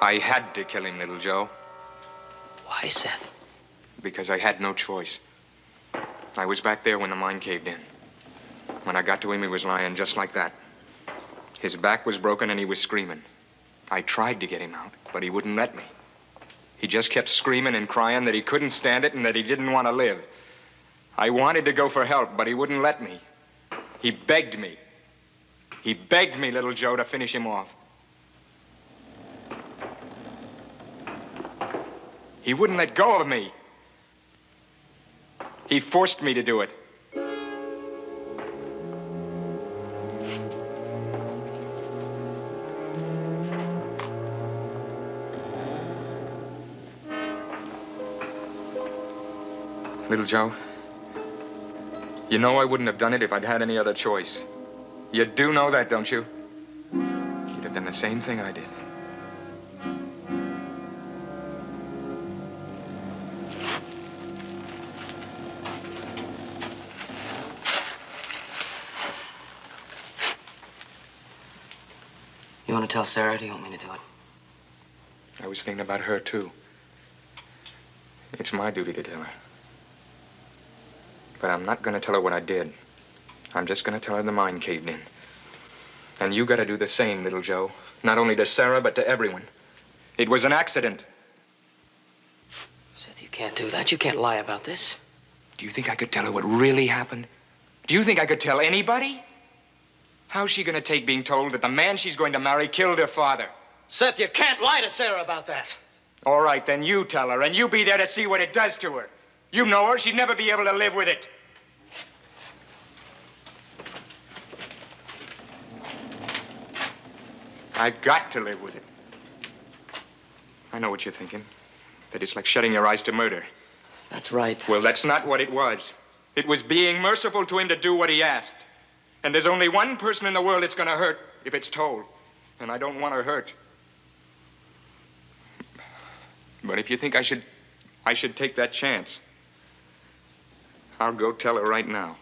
I had to kill him, little Joe. Why, Seth? Because I had no choice. I was back there when the mine caved in. When I got to him, he was lying just like that. His back was broken and he was screaming. I tried to get him out, but he wouldn't let me. He just kept screaming and crying that he couldn't stand it and that he didn't want to live. I wanted to go for help, but he wouldn't let me. He begged me. He begged me, little Joe, to finish him off. He wouldn't let go of me. He forced me to do it. Little Joe, you know I wouldn't have done it if I'd had any other choice. You do know that, don't you? You'd have done the same thing I did. You want to tell Sarah, or do you want me to do it? I was thinking about her, too. It's my duty to tell her. But I'm not going to tell her what I did. I'm just going to tell her the mine caved in. And you got to do the same, little Joe. Not only to Sarah, but to everyone. It was an accident. Seth, you can't do that. You can't lie about this. Do you think I could tell her what really happened? Do you think I could tell anybody? How's she going to take being told that the man she's going to marry killed her father? Seth, you can't lie to Sarah about that. All right, then you tell her, and you be there to see what it does to her. You know her. She'd never be able to live with it. I've got to live with it. I know what you're thinking. That it's like shutting your eyes to murder. That's right. Well, that's not what it was. It was being merciful to him to do what he asked. And there's only one person in the world it's going to hurt if it's told. And I don't want her hurt. But if you think I should take that chance, I'll go tell her right now.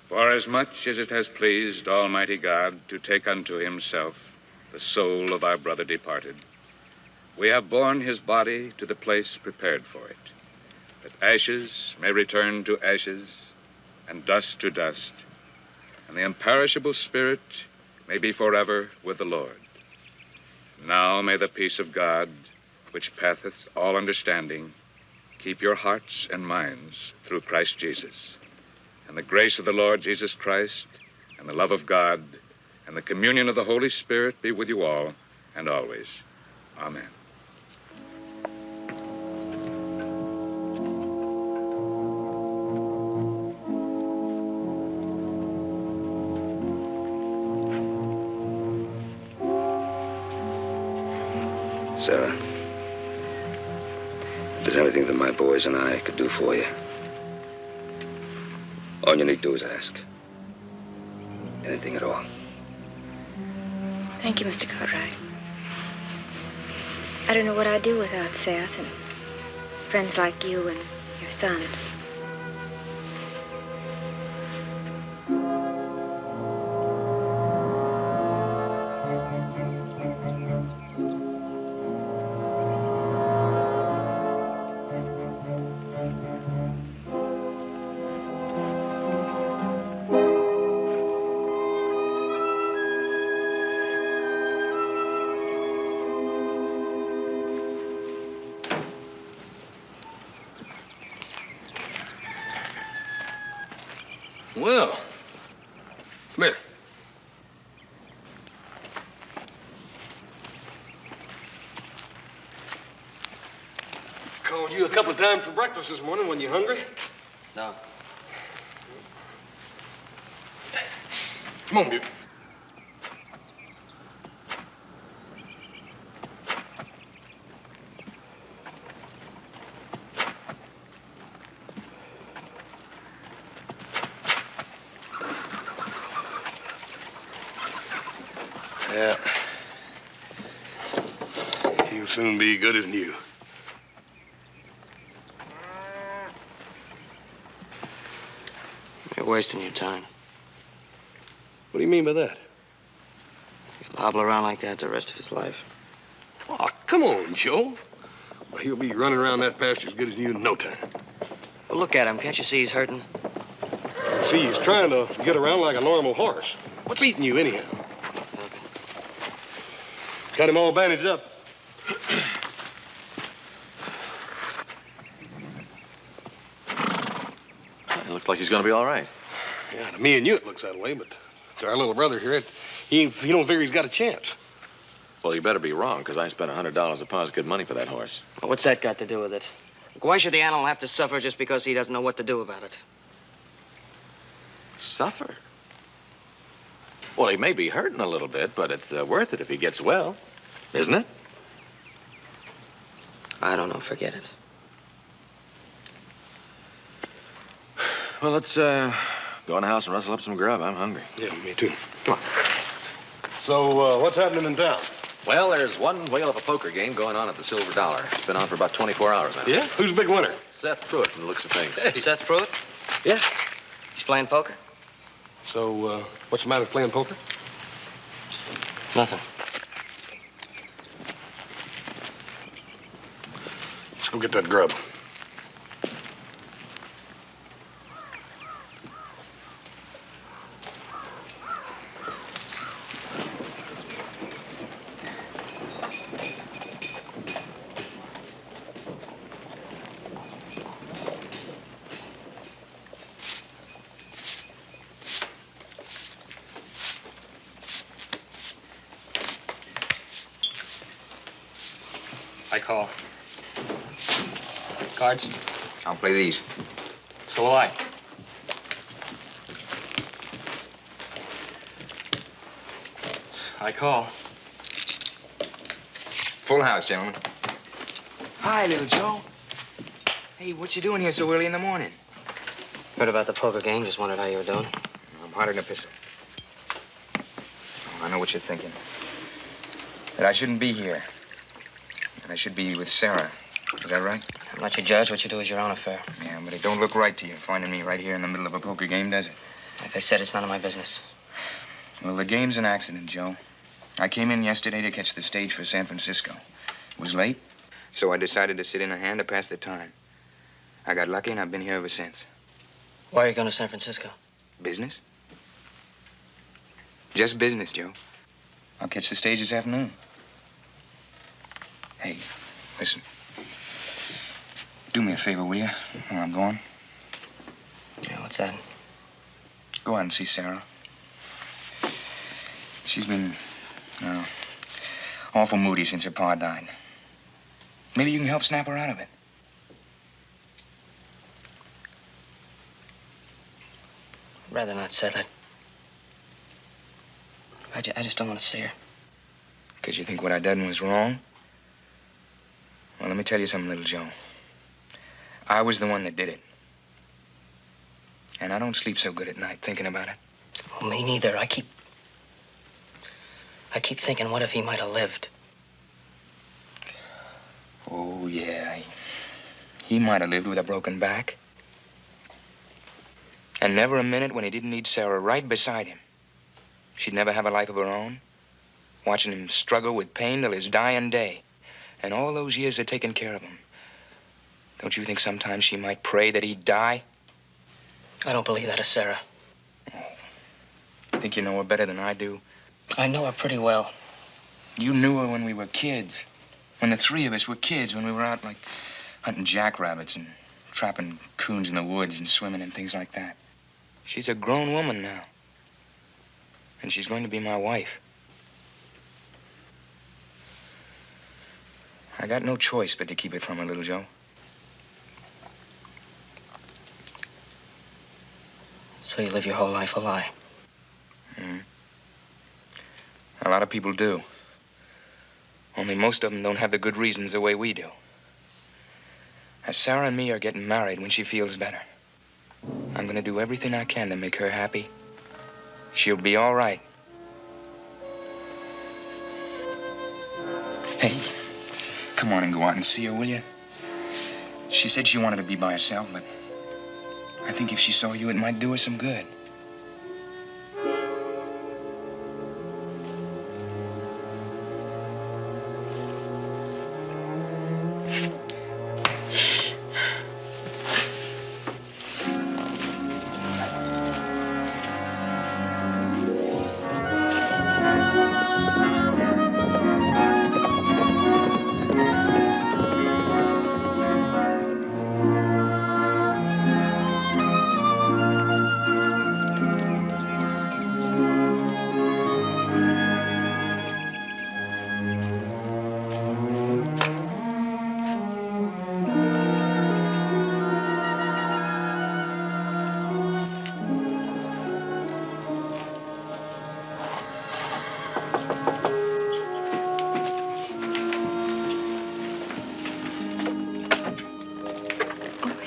Forasmuch as it has pleased Almighty God to take unto himself the soul of our brother departed, we have borne his body to the place prepared for it, that ashes may return to ashes, and dust to dust, and the imperishable spirit may be forever with the Lord. Now may the peace of God, which passeth all understanding, keep your hearts and minds through Christ Jesus. And the grace of the Lord Jesus Christ, and the love of God, and the communion of the Holy Spirit be with you all and always. Amen. Sarah, if there's anything that my boys and I could do for you, all you need to do is ask. Anything at all. Thank you, Mr. Cartwright. I don't know what I'd do without Seth and friends like you and your sons. Well, come here. Called you a couple of times for breakfast this morning. When you hungry? No. Come on, Butte. Yeah. He'll soon be good as new. You're wasting your time. What do you mean by that? He'll hobble around like that the rest of his life. Oh, come on, Joe. Well, he'll be running around that pasture as good as new in no time. Well, look at him. Can't you see he's hurting? See, he's trying to get around like a normal horse. What's eating you, anyhow? Nothing. Got him all bandaged up. It looks like he's going to be all right. Yeah, to me and you it looks that way, but to our little brother here, he don't figure he's got a chance. Well, you better be wrong, because I spent $100 a pound's good money for that horse. Well, what's that got to do with it? Look, why should the animal have to suffer just because he doesn't know what to do about it? Suffer? Well, he may be hurting a little bit, but it's worth it if he gets well, isn't it? I don't know. Forget it. Well, let's go in the house and rustle up some grub. I'm hungry. Yeah, me too. Come on. So, what's happening in town? Well, there's one whale of a poker game going on at the Silver Dollar. It's been on for about 24 hours now. Yeah? Who's the big winner? Seth Pruitt, from the looks of things. Hey. Seth Pruitt? Yeah. He's playing poker? So, what's the matter with playing poker? Nothing. Let's go get that grub. I call. Cards? I'll play these. So will I. I call. Full house, gentlemen. Hi, little Joe. Hey, what you doing here so early in the morning? Heard about the poker game. Just wondered how you were doing. I'm hotter than a pistol. Oh, I know what you're thinking. That I shouldn't be here. That I should be with Sarah. Is that right? I'll let you judge. What you do is your own affair. Yeah, but it don't look right to you, finding me right here in the middle of a poker game, does it? Like I said, it's none of my business. Well, the game's an accident, Joe. I came in yesterday to catch the stage for San Francisco. It was late, so I decided to sit in a hand to pass the time. I got lucky, and I've been here ever since. Why are you going to San Francisco? Business? Just business, Joe. I'll catch the stage this afternoon. Hey, listen. Do me a favor, will you, while I'm gone? Yeah, what's that? Go out and see Sarah. She's been, awful moody since her pa died. Maybe you can help snap her out of it. Rather not, Seth. I just don't want to see her. Because you think what I done was wrong? Well, let me tell you something, little Joe. I was the one that did it. And I don't sleep so good at night thinking about it. Well, me neither. I keep thinking, what if he might have lived? Oh, yeah. He might have lived with a broken back. And never a minute when he didn't need Sarah right beside him. She'd never have a life of her own, watching him struggle with pain till his dying day. And all those years of taking care of him. Don't you think sometimes she might pray that he'd die? I don't believe that of Sarah. Oh. Think you know her better than I do? I know her pretty well. You knew her when we were kids. When the three of us were kids, when we were out, like, hunting jackrabbits and trapping coons in the woods and swimming and things like that. She's a grown woman now. And she's going to be my wife. I got no choice but to keep it from her, little Joe. So you live your whole life a lie? Mm. A lot of people do. Only most of them don't have the good reasons the way we do. As Sarah and me are getting married when she feels better. I'm gonna do everything I can to make her happy. She'll be all right. Hey, come on and go out and see her, will you? She said she wanted to be by herself, but I think if she saw you, it might do her some good.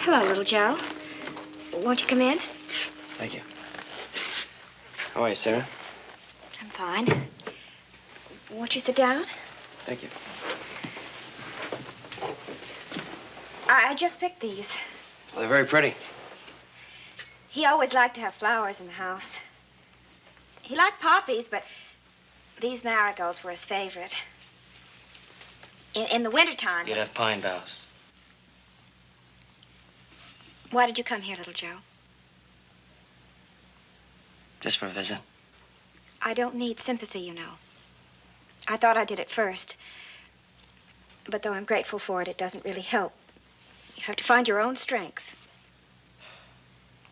Hello, little Joe. Won't you come in? Thank you. How are you, Sarah? I'm fine. Won't you sit down? Thank you. I just picked these. Well, they're very pretty. He always liked to have flowers in the house. He liked poppies, but these marigolds were his favorite. In the wintertime. You'd have pine boughs. Why did you come here, little Joe? Just for a visit. I don't need sympathy, you know. I thought I did at first. But though I'm grateful for it, it doesn't really help. You have to find your own strength.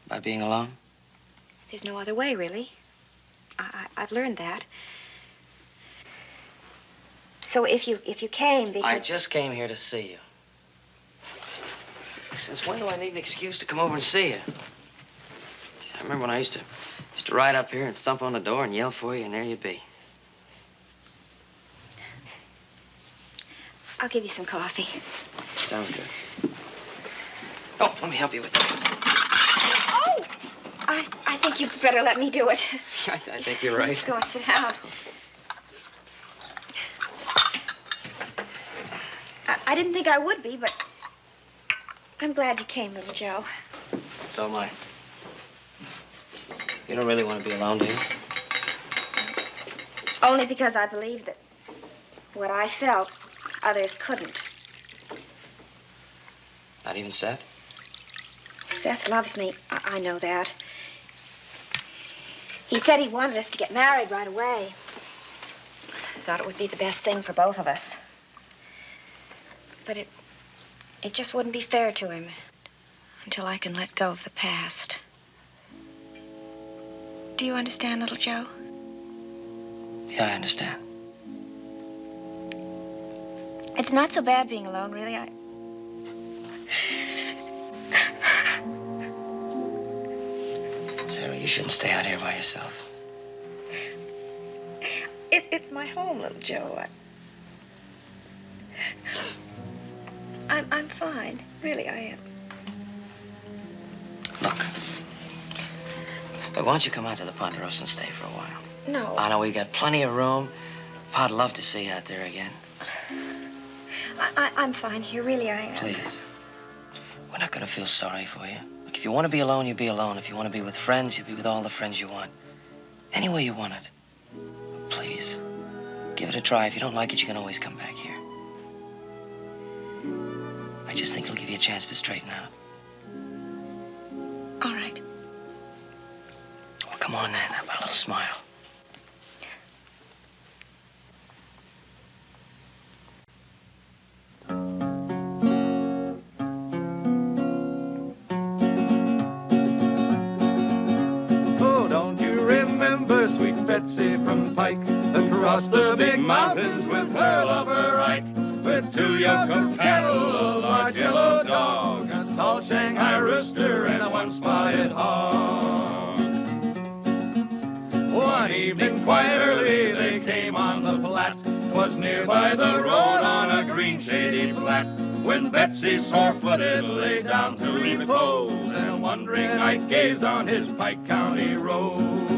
By being alone? There's no other way, really. I've learned that. So if you came because... I just came here to see you. Since when do I need an excuse to come over and see you? I remember when I used to ride up here and thump on the door and yell for you, and there you'd be. I'll give you some coffee. Sounds good. Oh, let me help you with this. Oh! I think you'd better let me do it. I think you're right. Let's go and sit down. I didn't think I would be, but I'm glad you came, little Joe. So am I. You don't really want to be alone, do you? Only because I believe that what I felt, others couldn't. Not even Seth? Seth loves me. I know that. He said he wanted us to get married right away. Thought it would be the best thing for both of us. But it just wouldn't be fair to him until I can let go of the past. Do you understand, little Joe? Yeah, I understand. It's not so bad being alone, really. Sarah, you shouldn't stay out here by yourself. It's my home, little Joe. I'm fine. Really, I am. Look, why don't you come out to the Ponderosa and stay for a while? No. I know we've got plenty of room. Pa'd love to see you out there again. I'm fine here. Really, I am. Please. We're not going to feel sorry for you. Look, if you want to be alone, you be alone. If you want to be with friends, you be with all the friends you want. Any way you want it. But please, give it a try. If you don't like it, you can always come back here. I just think it'll give you a chance to straighten out. All right. Well, come on, then. How about a little smile? Oh, don't you remember sweet Betsy from Pike that crossed the big mountains with her lover Ike? With 2 yoke of cattle, a large yellow dog, a tall Shanghai rooster, and a 1 spotted hog. One evening quite early they came on the Platte. 'Twas near by the road on a green shady flat. When Betsy, sore-footed, lay down to repose, and wondering Ike gazed on his Pike County roads.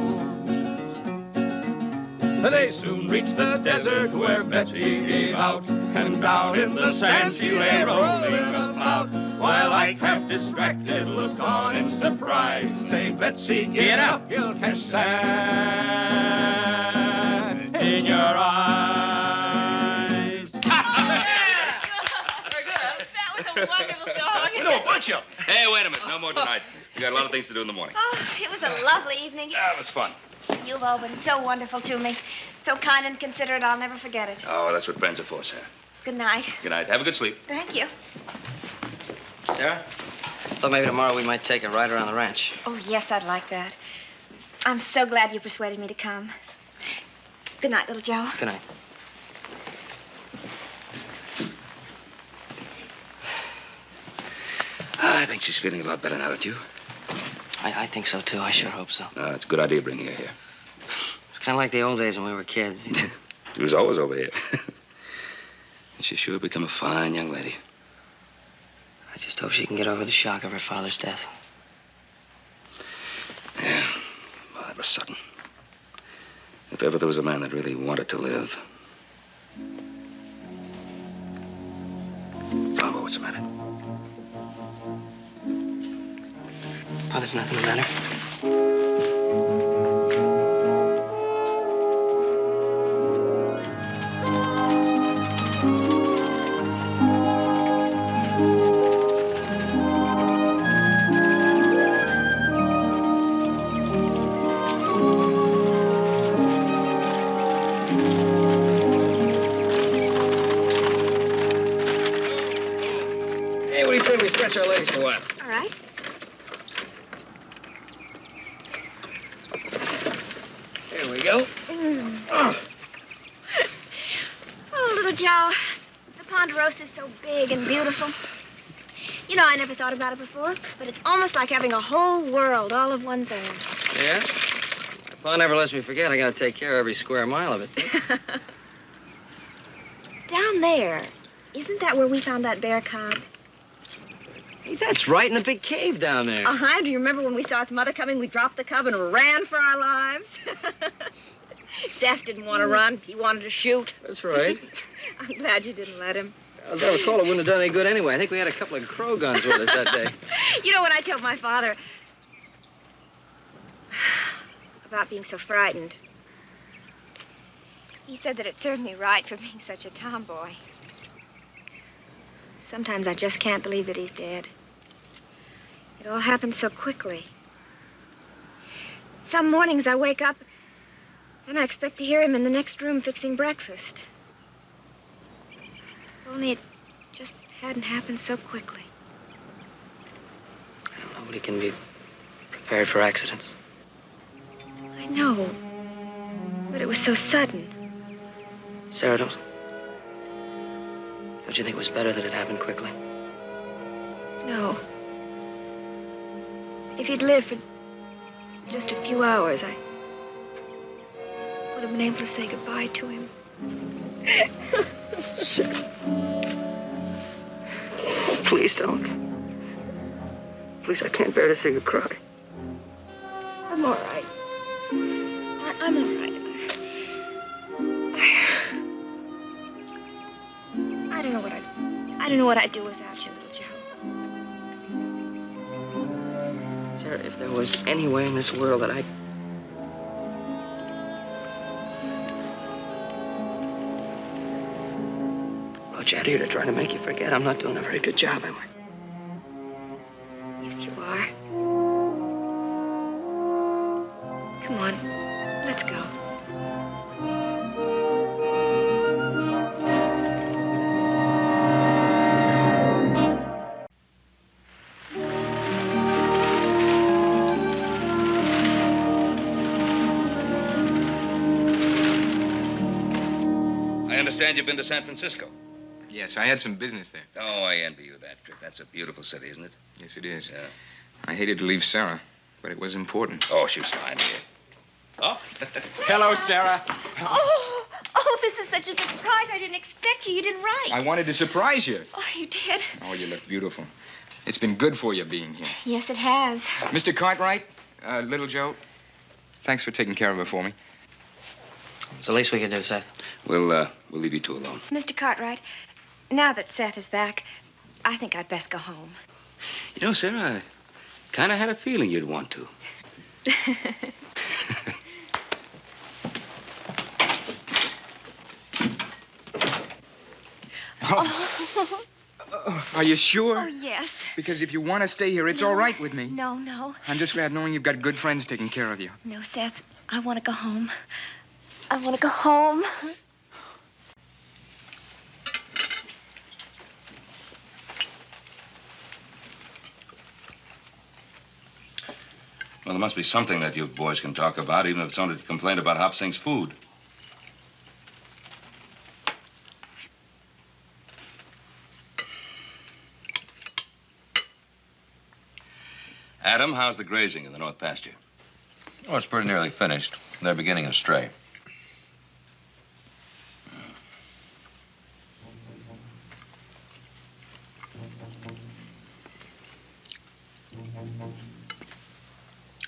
They soon reached the desert where Betsy gave out, and down in the sand she lay rolling about, while Ike, half distracted, looked on in surprise, saying, "Betsy, get up, you'll catch sand in your eyes." That was a wonderful song. We know a bunch of them. Hey, wait a minute. No more tonight. We got a lot of things to do in the morning. Oh, it was a lovely evening. Yeah, it was fun. You've all been so wonderful to me. So kind and considerate, I'll never forget it. Oh, that's what friends are for, Sarah. Good night. Good night. Have a good sleep. Thank you. Sarah? Thought maybe tomorrow we might take a ride around the ranch. Oh, yes, I'd like that. I'm so glad you persuaded me to come. Good night, little Joe. Good night. I think she's feeling a lot better now, don't you? I think so, too. I sure hope so. It's a good idea bringing her here. It's kind of like the old days when we were kids. You know? She was always over here. She's sure become a fine young lady. I just hope she can get over the shock of her father's death. Yeah. Well, that was sudden. If ever there was a man that really wanted to live. Oh, what's the matter? Oh, there's nothing the matter. Hey, what do you say we stretch our legs for a while? All right. There we go. Oh, little Joe, the Ponderosa is so big and beautiful. You know, I never thought about it before, but it's almost like having a whole world all of one's own. Yeah? If Pa never lets me forget, I gotta take care of every square mile of it, too. Down there, isn't that where we found that bear cub? Hey, that's right in the big cave down there. Uh-huh. Do you remember when we saw its mother coming, we dropped the cub and ran for our lives? Seth didn't want to run. He wanted to shoot. That's right. I'm glad you didn't let him. As I recall, it wouldn't have done any good anyway. I think we had a couple of crow guns with us that day. You know, when I told my father about being so frightened, he said that it served me right for being such a tomboy. Sometimes I just can't believe that he's dead. It all happened so quickly. Some mornings I wake up and I expect to hear him in the next room fixing breakfast. If only it just hadn't happened so quickly. Nobody can be prepared for accidents. I know, but it was so sudden. Sarah, don't you think it was better that it happened quickly? No. If he'd lived for just a few hours, I would have been able to say goodbye to him. Sarah. Please don't. Please, I can't bear to see you cry. I'm all right. I'm all right. I don't know what I'd do without you, little Joe. Sarah, if there was any way in this world that I... brought you out here to try to make you forget, I'm not doing a very good job, am I? Yes, you are. Come on, let's go. I understand you've been to San Francisco. Yes, I had some business there. Oh, I envy you that trip. That's a beautiful city, isn't it? Yes, it is. Yeah. I hated to leave Sarah, but it was important. Oh, she was fine here. Oh. Hello, Sarah. Oh, this is such a surprise. I didn't expect you. You didn't write. I wanted to surprise you. Oh, you did? Oh, you look beautiful. It's been good for you being here. Yes, it has. Mr. Cartwright, little Joe, thanks for taking care of her for me. It's the least we can do, Seth. We'll leave you two alone. Mr. Cartwright, now that Seth is back, I think I'd best go home. You know, Sarah, I kind of had a feeling you'd want to. Are you sure? Oh, yes. Because if you want to stay here, it's all right with me. No. I'm just glad knowing you've got good friends taking care of you. No, Seth, I want to go home. I want to go home. Well, there must be something that you boys can talk about, even if it's only to complain about Hop Sing's food. Adam, how's the grazing in the North Pasture? Oh, it's pretty nearly finished. They're beginning to stray.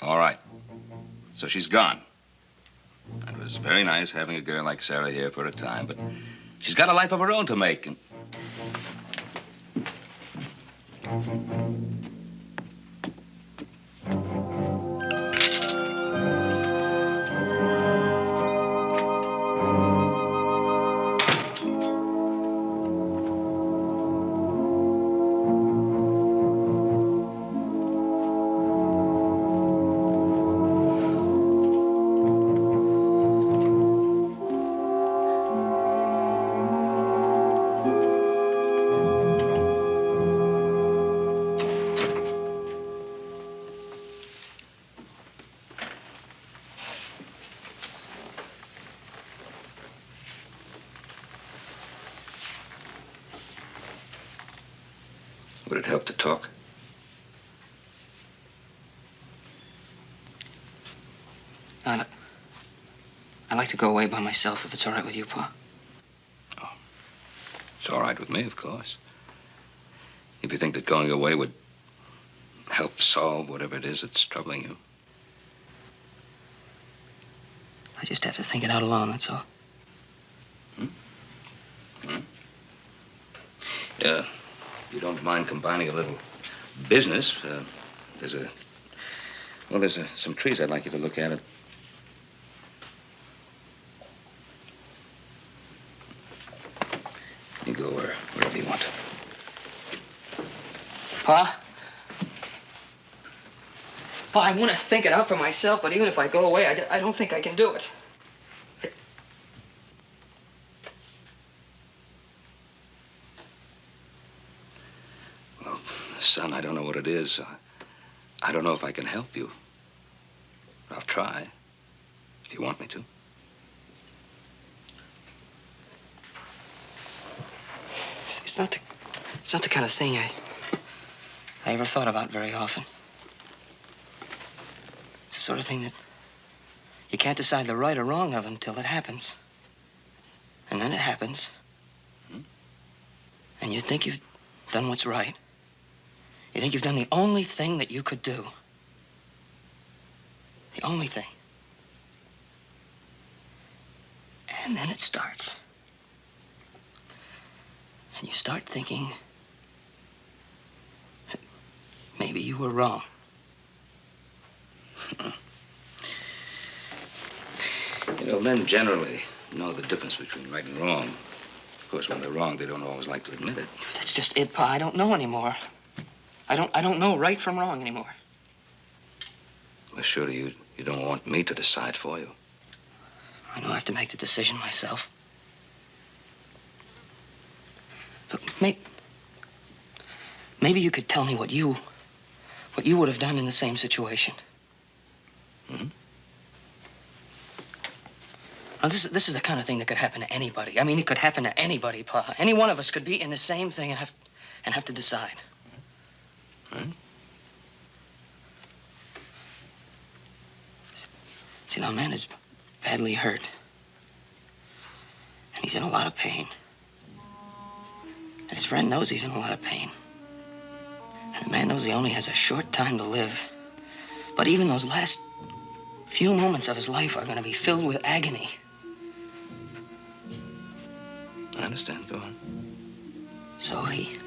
All right. So she's gone. It was very nice having a girl like Sarah here for a time, but she's got a life of her own to make, and... Would it help to talk? I'd like to go away by myself if it's all right with you, Pa. Oh, it's all right with me, of course. If you think that going away would help solve whatever it is that's troubling you. I just have to think it out alone, that's all. Yeah. If you don't mind combining a little business, there's some trees I'd like you to look at. You go wherever you want. Pa? Pa, I want to think it out for myself, but even if I go away, I don't think I can do it. Well, son, I don't know what it is. I don't know if I can help you. I'll try, if you want me to. It's not the kind of thing I ever thought about very often. It's the sort of thing that you can't decide the right or wrong of until it happens. And then it happens. And you think you've done what's right. You think you've done the only thing that you could do. The only thing. And then it starts. And you start thinking that maybe you were wrong. You know, men generally know the difference between right and wrong. Of course, when they're wrong, they don't always like to admit it. That's just it, Pa. I don't know anymore. I don't know right from wrong anymore. Well, surely you don't want me to decide for you. I know I have to make the decision myself. Look, maybe you could tell me what you would have done in the same situation. Mm-hmm. Now, this is the kind of thing that could happen to anybody. I mean, it could happen to anybody, Pa. Any one of us could be in the same thing and have to decide. Right. See, now, a man is badly hurt. And he's in a lot of pain. And his friend knows he's in a lot of pain. And the man knows he only has a short time to live. But even those last few moments of his life are going to be filled with agony. I understand. Go on. So he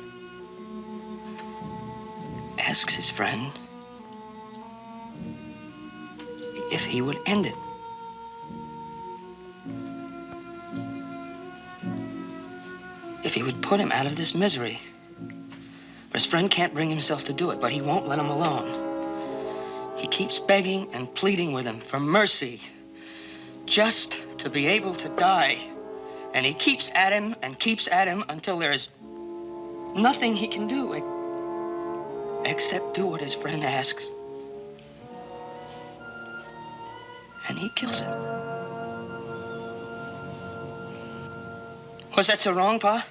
asks his friend if he would end it. If he would put him out of this misery. His friend can't bring himself to do it, but he won't let him alone. He keeps begging and pleading with him for mercy, just to be able to die. And he keeps at him and keeps at him until there's nothing he can do except do what his friend asks. And he kills him. Was that so wrong, Pa?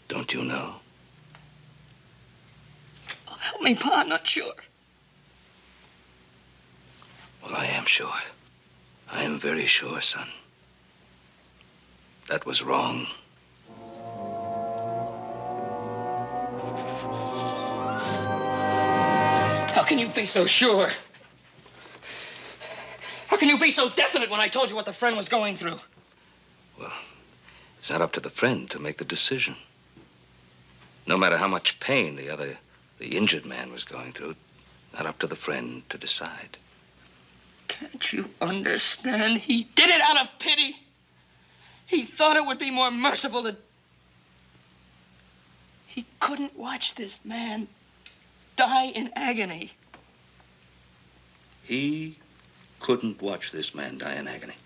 Don't you know? Oh, help me, Pa. I'm not sure. Well, I am sure. I am very sure, son. That was wrong. How can you be so sure? How can you be so definite when I told you what the friend was going through? Well, it's not up to the friend to make the decision. No matter how much pain the injured man was going through, not up to the friend to decide. Can't you understand? He did it out of pity. He thought it would be more merciful to... He couldn't watch this man die in agony. He couldn't watch this man die in agony.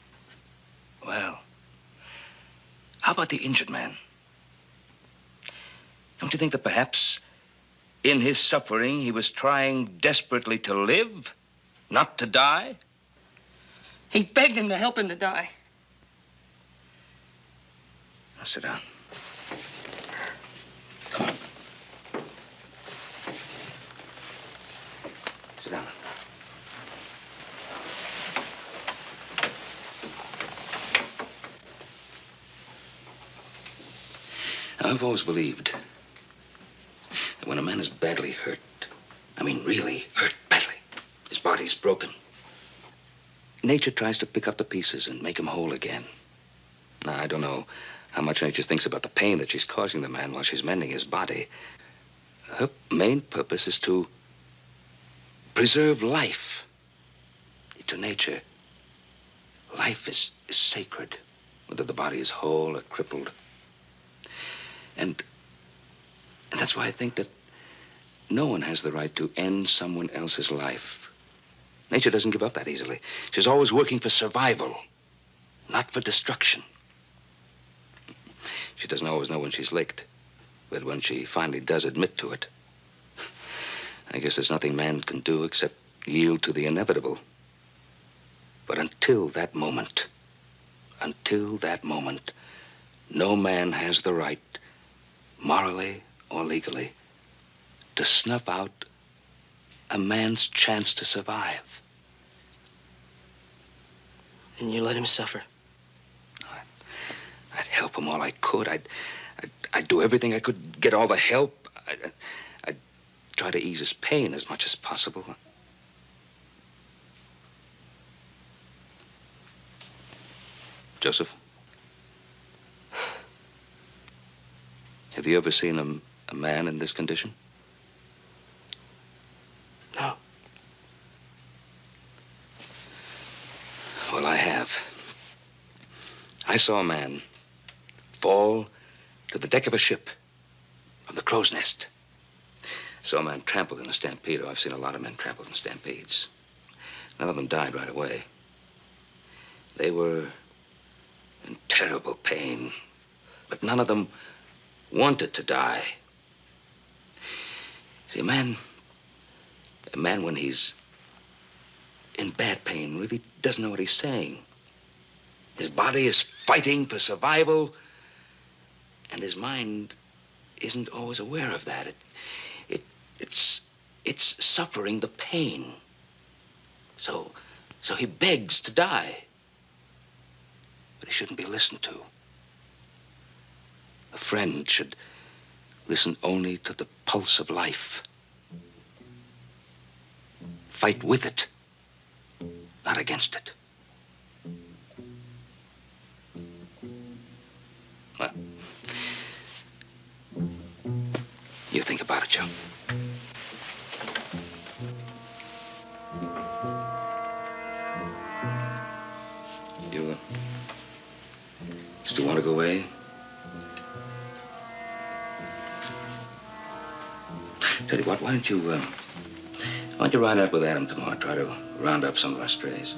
Well, how about the injured man? Don't you think that perhaps in his suffering he was trying desperately to live, not to die? He begged him to help him to die. Now sit down. Come on. Sit down. I've always believed that when a man is badly hurt, I mean really hurt badly, his body's broken, nature tries to pick up the pieces and make him whole again. Now, I don't know how much nature thinks about the pain that she's causing the man while she's mending his body. Her main purpose is to preserve life. To nature, life is sacred, whether the body is whole or crippled. And that's why I think that No one has the right to end someone else's life. Nature doesn't give up that easily. She's always working for survival, not for destruction. She doesn't always know when she's licked, but when she finally does admit to it, I guess there's nothing man can do except yield to the inevitable. But until that moment, no man has the right, morally or legally, to snuff out a man's chance to survive. And you let him suffer? I'd help him all I could. I'd do everything I could, get all the help. I'd try to ease his pain as much as possible. Joseph, have you ever seen a man in this condition? No. Well, I have. I saw a man fall to the deck of a ship from the crow's nest. Saw a man trampled in a stampede. Oh, I've seen a lot of men trampled in stampedes. None of them died right away. They were in terrible pain, but none of them wanted to die. See, a man when he's in bad pain really doesn't know what he's saying. His body is fighting for survival, and his mind isn't always aware of that. It's suffering the pain. So he begs to die. But he shouldn't be listened to. A friend should listen only to the pulse of life. Fight with it, not against it. Well, you think about it, Joe. You still want to go away? Tell you what, why don't you ride out with Adam tomorrow, try to round up some of our strays?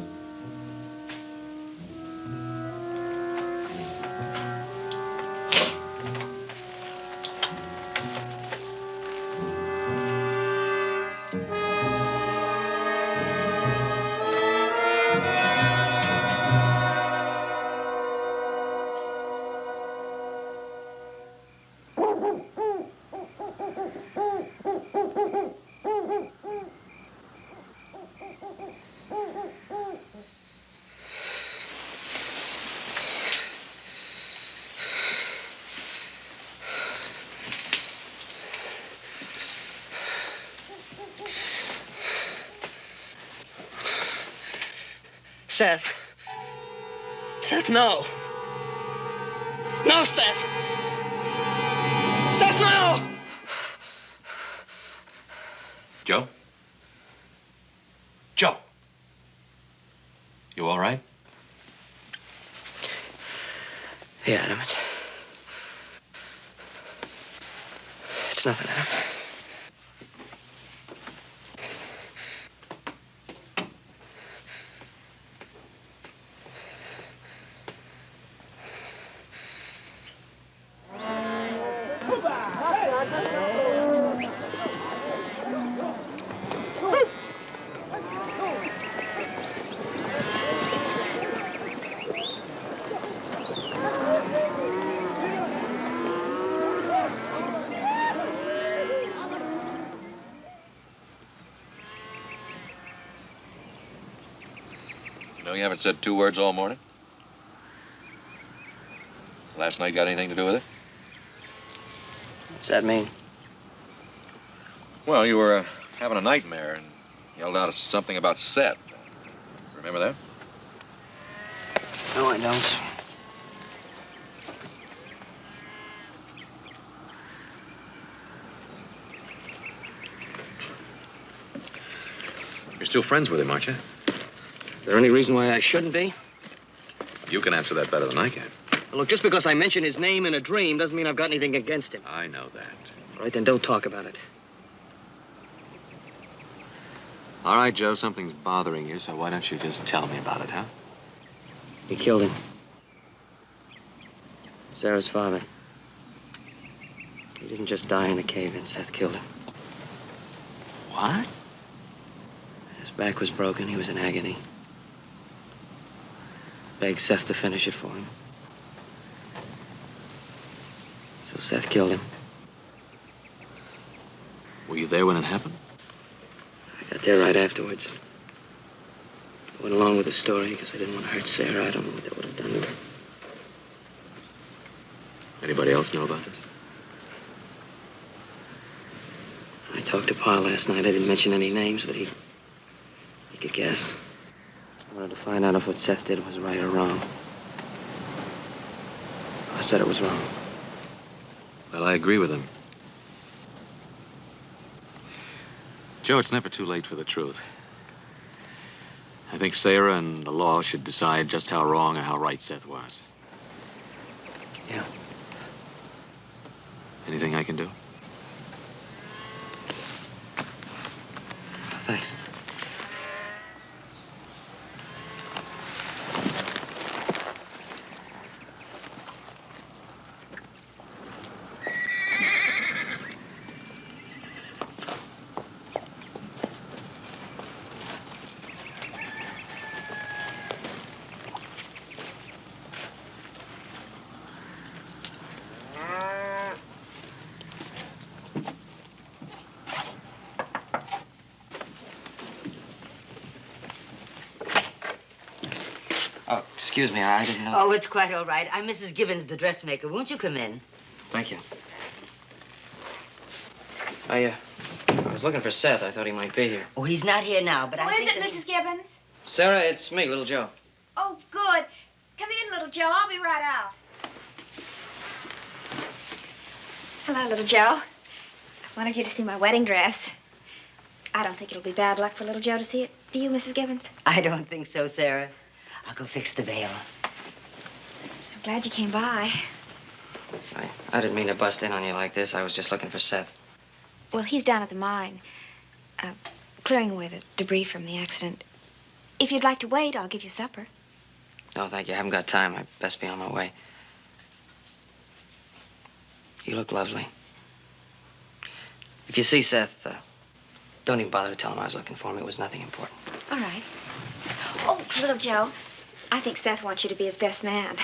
Seth. Seth, no. No, Seth. Seth, no! Joe? Joe? You all right? Yeah, Adam, it's nothing, Adam. You haven't said 2 words all morning? Last night got anything to do with it? What's that mean? Well, you were having a nightmare and yelled out something about Seth. Remember that? No, I don't. You're still friends with him, aren't you? Is there any reason why I shouldn't be? You can answer that better than I can. Well, look, just because I mention his name in a dream doesn't mean I've got anything against him. I know that. All right, then don't talk about it. All right, Joe, something's bothering you, so why don't you just tell me about it, huh? You killed him. Sarah's father. He didn't just die in the cave-in. Seth killed him. What? His back was broken. He was in agony. Begged Seth to finish it for him. So Seth killed him. Were you there when it happened? I got there right afterwards. I went along with the story because I didn't want to hurt Sarah. I don't know what they would have done to her. Anybody else know about this? I talked to Pa last night. I didn't mention any names, but he could guess. I wanted to find out if what Seth did was right or wrong. I said it was wrong. Well, I agree with him. Joe, it's never too late for the truth. I think Sarah and the law should decide just how wrong or how right Seth was. Yeah. Anything I can do? Thanks. Oh, excuse me, I didn't know. Oh, it's quite all right. I'm Mrs. Gibbons, the dressmaker. Won't you come in? Thank you. I was looking for Seth. I thought he might be here. Oh, he's not here now, but Who I is think it, that Mrs. Gibbons? Sarah, it's me, Little Joe. Oh, good. Come in, little Joe. I'll be right out. Hello, little Joe. I wanted you to see my wedding dress. I don't think it'll be bad luck for little Joe to see it. Do you, Mrs. Gibbons? I don't think so, Sarah. I'll go fix the veil. I'm glad you came by. I didn't mean to bust in on you like this. I was just looking for Seth. Well, he's down at the mine, clearing away the debris from the accident. If you'd like to wait, I'll give you supper. No, thank you. I haven't got time. I'd best be on my way. You look lovely. If you see Seth, don't even bother to tell him I was looking for him. It was nothing important. All right. Oh, little Joe, I think Seth wants you to be his best man.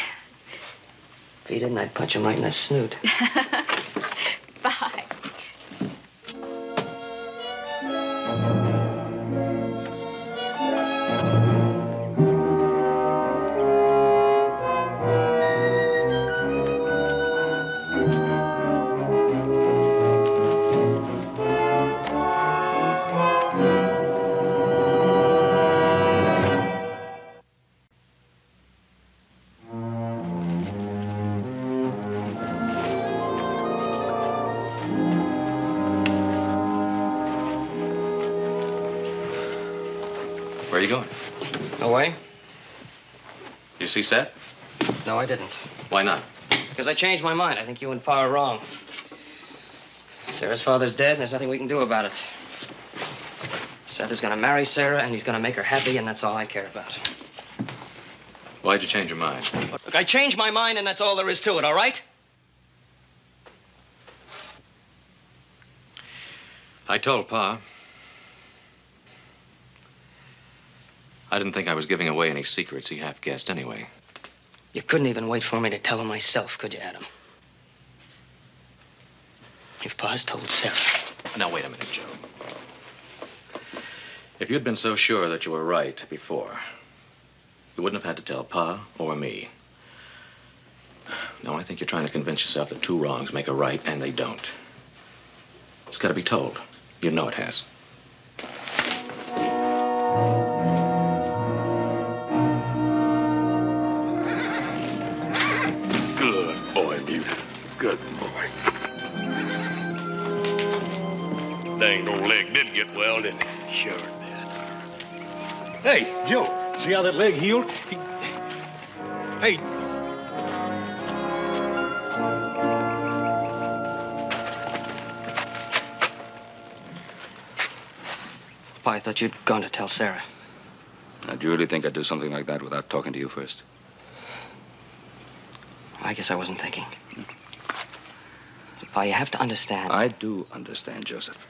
If he didn't, I'd punch him right in the snoot. Bye. Where are you going? Away? You see Seth? No, I didn't. Why not? Because I changed my mind. I think you and Pa are wrong. Sarah's father's dead, and there's nothing we can do about it. Seth is gonna marry Sarah, and he's gonna make her happy, and that's all I care about. Why'd you change your mind? Look, I changed my mind, and that's all there is to it, all right? I told Pa. I didn't think I was giving away any secrets he half guessed anyway. You couldn't even wait for me to tell him myself, could you, Adam? If Pa's told Sarah. Now, wait a minute, Joe. If you'd been so sure that you were right before, you wouldn't have had to tell Pa or me. No, I think you're trying to convince yourself that two wrongs make a right, and they don't. It's got to be told. You know it has. Good boy, Mute. Good boy. Dang old leg did get well, didn't it? Sure did. Hey, Joe, see how that leg healed? Hey. Pa, I thought you'd gone to tell Sarah. Now, do you really think I'd do something like that without talking to you first? I guess I wasn't thinking. Pa, you have to understand. I do understand, Joseph.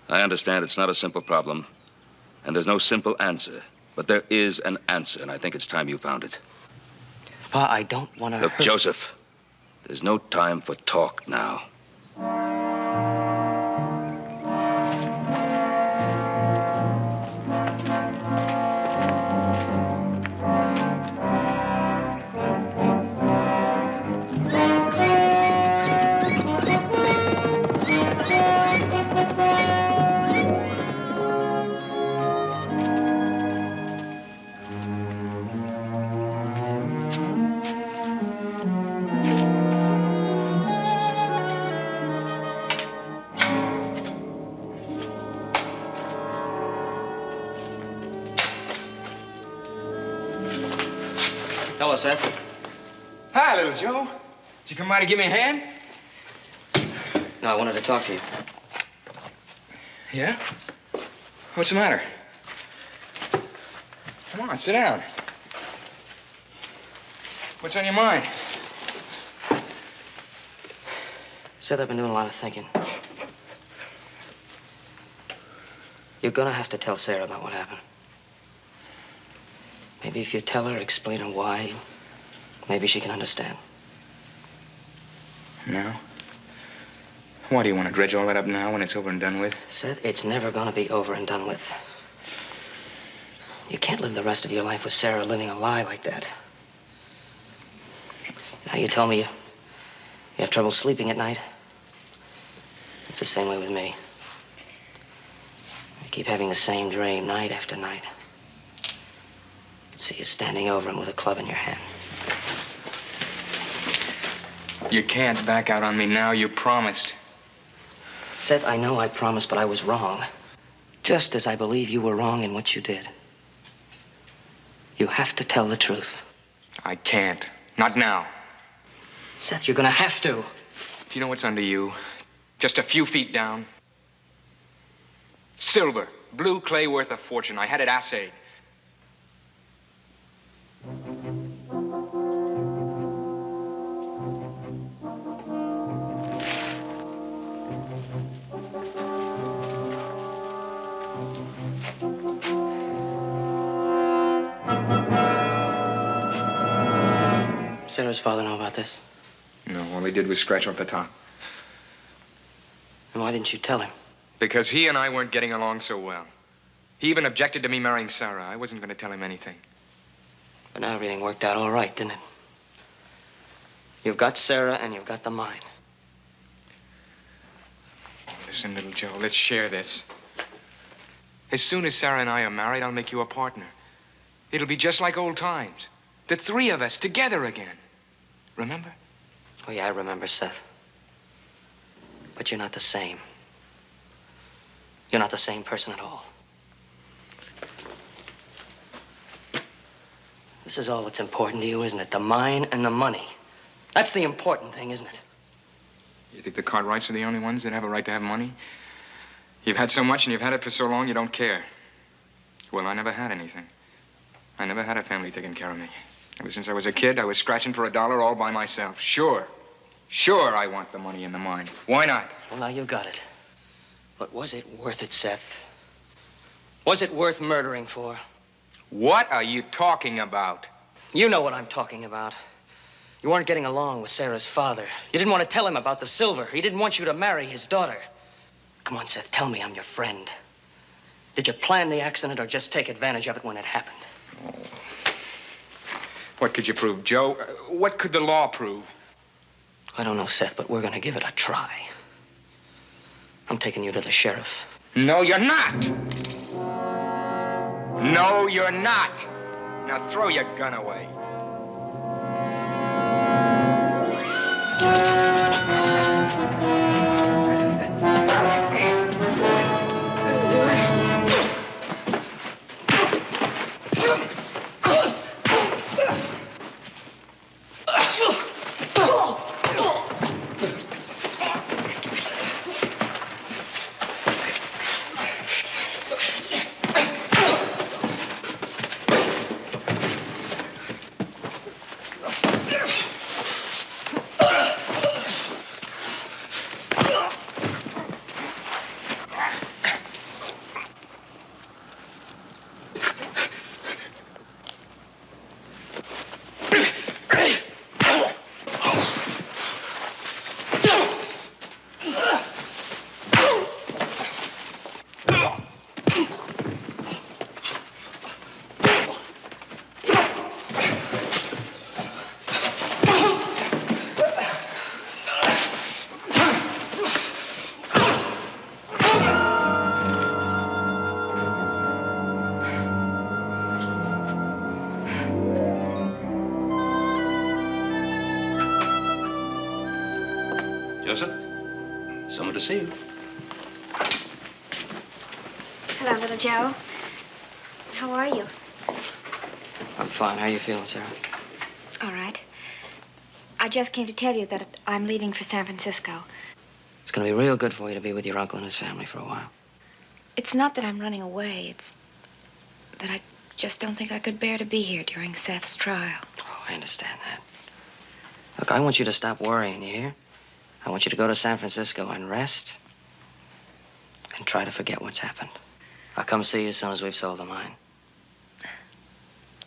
I understand it's not a simple problem, and there's no simple answer. But there is an answer, and I think it's time you found it. Pa, I don't want to Look, hurt... Joseph, there's no time for talk now. Hello, Seth. Hi, little Joe. Did you come by to give me a hand? No, I wanted to talk to you. Yeah? What's the matter? Come on, sit down. What's on your mind? Seth, I've been doing a lot of thinking. You're gonna have to tell Sarah about what happened. Maybe if you tell her, explain her why, maybe she can understand. Now? Why do you want to dredge all that up now when it's over and done with? Seth, it's never gonna be over and done with. You can't live the rest of your life with Sarah living a lie like that. Now, you tell me you have trouble sleeping at night. It's the same way with me. I keep having the same dream night after night. See you standing over him with a club in your hand. You can't back out on me now. You promised. Seth, I know I promised, but I was wrong. Just as I believe you were wrong in what you did. You have to tell the truth. I can't. Not now. Seth, you're gonna have to. Do you know what's under you? Just a few feet down. Silver. Blue clay worth a fortune. I had it assayed. Sarah's father know about this? No, all he did was scratch off the top. And why didn't you tell him? Because he and I weren't getting along so well. He even objected to me marrying Sarah. I wasn't going to tell him anything. But now everything worked out all right, didn't it? You've got Sarah and you've got the mine. Listen, little Joe, let's share this. As soon as Sarah and I are married, I'll make you a partner. It'll be just like old times. The three of us together again. Remember? Oh, yeah, I remember, Seth. But you're not the same. You're not the same person at all. This is all that's important to you, isn't it? The mine and the money. That's the important thing, isn't it? You think the Cartwrights are the only ones that have a right to have money? You've had so much and you've had it for so long you don't care. Well, I never had anything. I never had a family taking care of me. Ever since I was a kid, I was scratching for $1 all by myself. Sure, I want the money in the mine. Why not? Well, now you got it. But was it worth it, Seth? Was it worth murdering for? What are you talking about? You know what I'm talking about. You weren't getting along with Sarah's father. You didn't want to tell him about the silver. He didn't want you to marry his daughter. Come on, Seth, tell me I'm your friend. Did you plan the accident or just take advantage of it when it happened? Oh. What could you prove, Joe? What could the law prove? I don't know, Seth, but we're gonna give it a try. I'm taking you to the sheriff. No, you're not! No, you're not! Now throw your gun away. Joseph. Someone to see you. Hello, little Joe. How are you? I'm fine. How you feeling, Sarah? All right. I just came to tell you that I'm leaving for San Francisco. It's gonna be real good for you to be with your uncle and his family for a while. It's not that I'm running away. It's that I just don't think I could bear to be here during Seth's trial. Oh, I understand that. Look, I want you to stop worrying, you hear? I want you to go to San Francisco and rest and try to forget what's happened. I'll come see you as soon as we've sold the mine.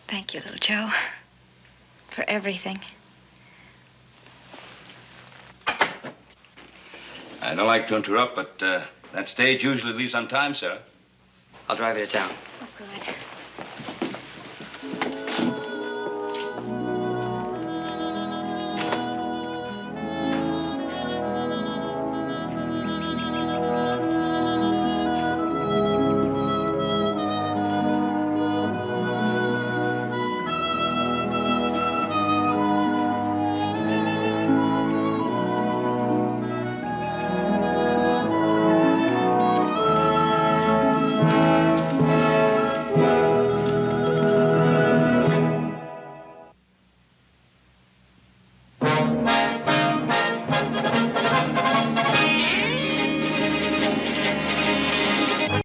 Thank you, little Joe, for everything. I don't like to interrupt, but that stage usually leaves on time, Sarah. I'll drive you to town. Oh, good.